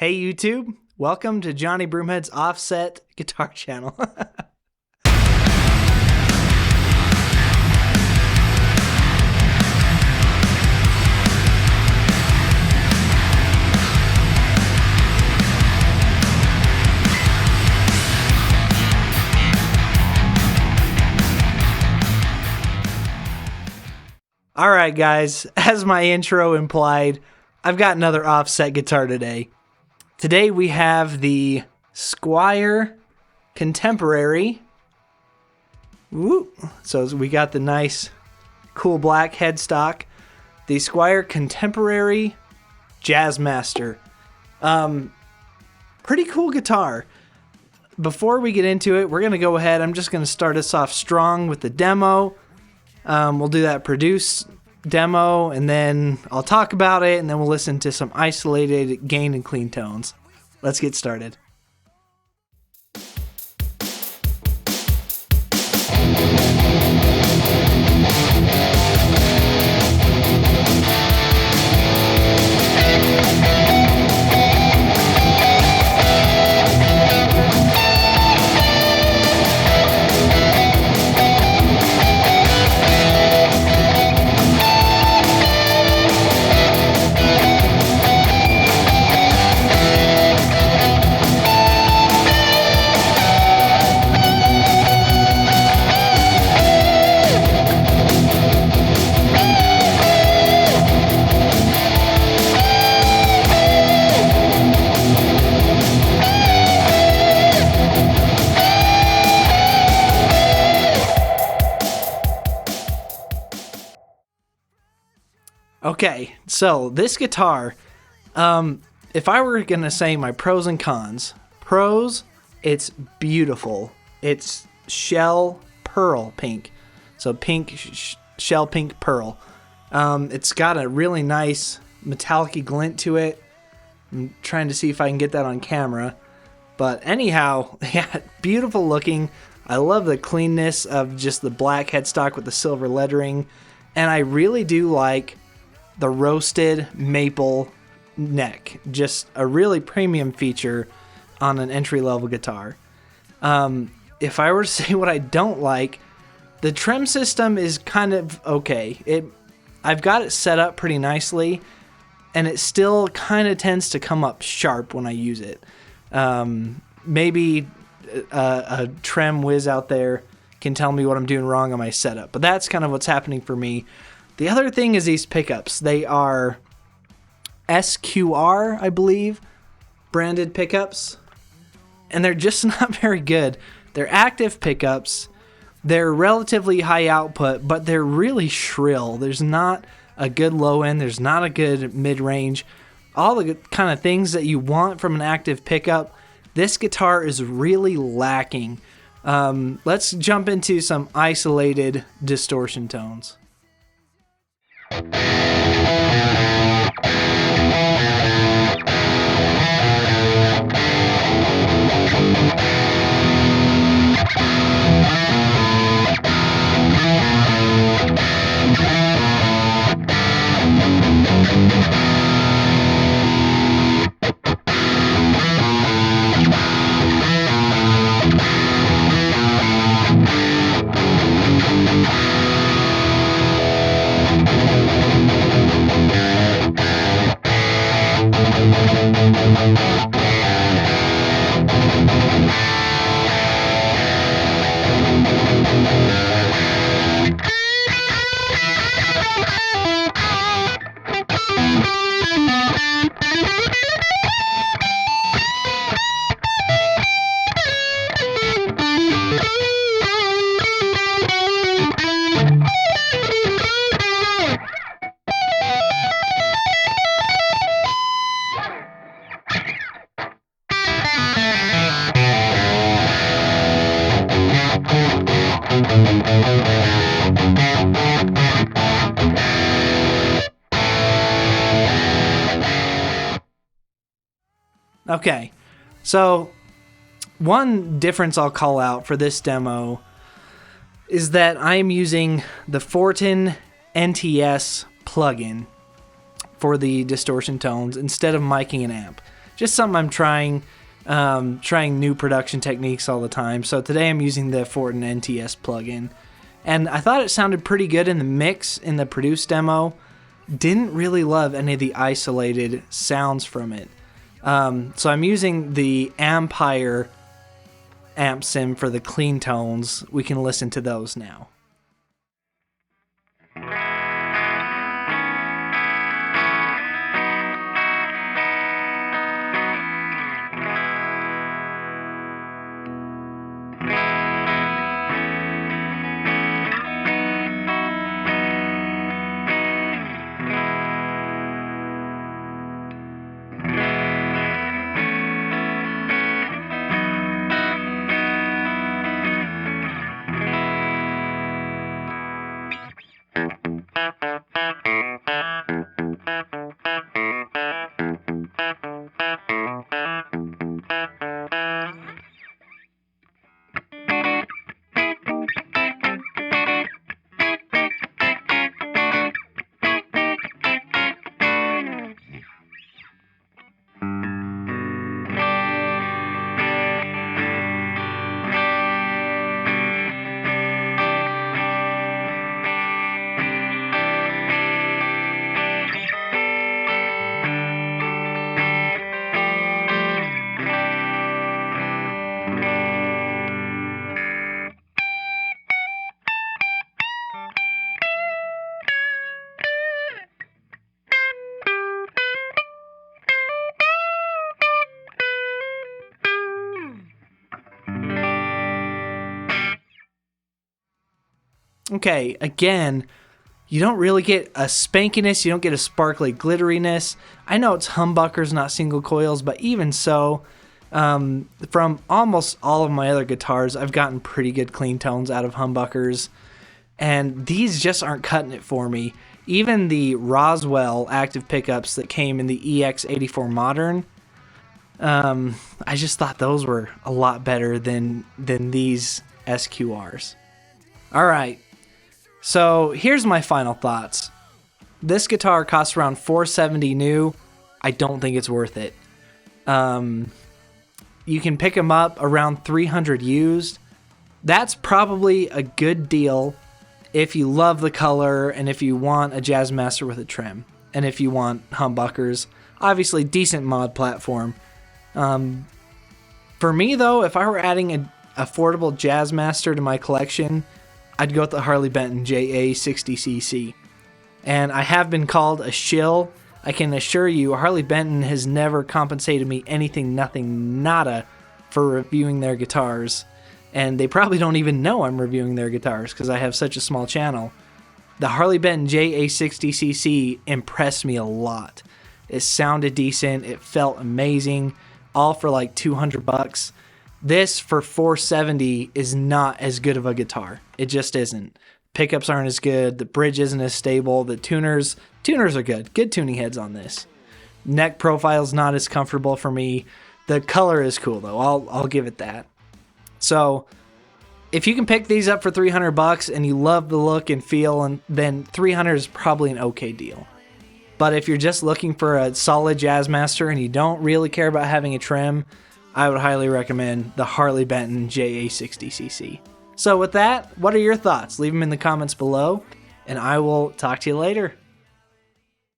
Hey YouTube, welcome to Johnny Broomhead's Offset Guitar Channel. Alright guys, as my intro implied, I've got another offset guitar today. Today we have the Squier Contemporary. Woo. So we got the nice, cool black headstock. The Squier Contemporary Jazzmaster. Pretty cool guitar. Before we get into it, we're going to go ahead. I'm just going to start us off strong with the demo. We'll do that produce demo, and then I'll talk about it, and then we'll listen to some isolated gain and clean tones. Let's get started. Okay, so this guitar, if I were going to say my pros and cons, pros, it's beautiful. It's shell pearl pink. So pink, shell pink pearl. It's got a really nice metallic-y glint to it. I'm trying to see if I can get that on camera. But anyhow, yeah, beautiful looking. I love the cleanness of just the black headstock with the silver lettering. And I really do like the roasted maple neck. Just a really premium feature on an entry-level guitar. If I were to say what I don't like, the trim system is kind of okay. I've got it set up pretty nicely, and it still kind of tends to come up sharp when I use it. Maybe a trim whiz out there can tell me what I'm doing wrong on my setup, but that's kind of what's happening for me. The other thing is these pickups. They are Squier, I believe, branded pickups, and they're just not very good. They're active pickups. They're relatively high output, but they're really shrill. There's not a good low end. There's not a good mid-range. All the kind of things that you want from an active pickup, this guitar is really lacking. Let's jump into some isolated distortion tones. Okay, so one difference I'll call out for this demo is that I am using the Fortin NTS plugin for the distortion tones instead of miking an amp. just something I'm trying new production techniques all the time. So today I'm using the Fortin NTS plugin, and I thought it sounded pretty good in the mix in the produce demo. Didn't really love any of the isolated sounds from it. So I'm using the Ampire amp sim for the clean tones. We can listen to those now. Okay, again, you don't really get a spankiness, you don't get a sparkly glitteriness. I know it's humbuckers, not single coils, but even so, from almost all of my other guitars, I've gotten pretty good clean tones out of humbuckers, and these just aren't cutting it for me. Even the Roswell active pickups that came in the EX84 Modern, I just thought those were a lot better than these SQRs. All right. So here's my final thoughts. This guitar costs around $470 new. I don't think it's worth it. You can pick them up around $300 used. That's probably a good deal if you love the color and if you want a Jazzmaster with a trim. And if you want humbuckers, obviously decent mod platform. For me though, if I were adding an affordable Jazzmaster to my collection, I'd go with the Harley Benton JA60cc. And I have been called a shill. I can assure you, Harley Benton has never compensated me anything, nothing, nada for reviewing their guitars. And they probably don't even know I'm reviewing their guitars because I have such a small channel. The Harley Benton JA60cc impressed me a lot. It sounded decent. It felt amazing. All for like $200. This for $470 is not as good of a guitar. It just isn't. Pickups aren't as good. The bridge isn't as stable. The tuners are good. Good tuning heads on this. Neck profile's not as comfortable for me. The color is cool though. I'll give it that. So if you can pick these up for $300 and you love the look and feel, and then $300 is probably an okay deal. But if you're just looking for a solid Jazzmaster and you don't really care about having a trim, I would highly recommend the Harley Benton JA60cc. So with that, what are your thoughts? Leave them in the comments below, and I will talk to you later.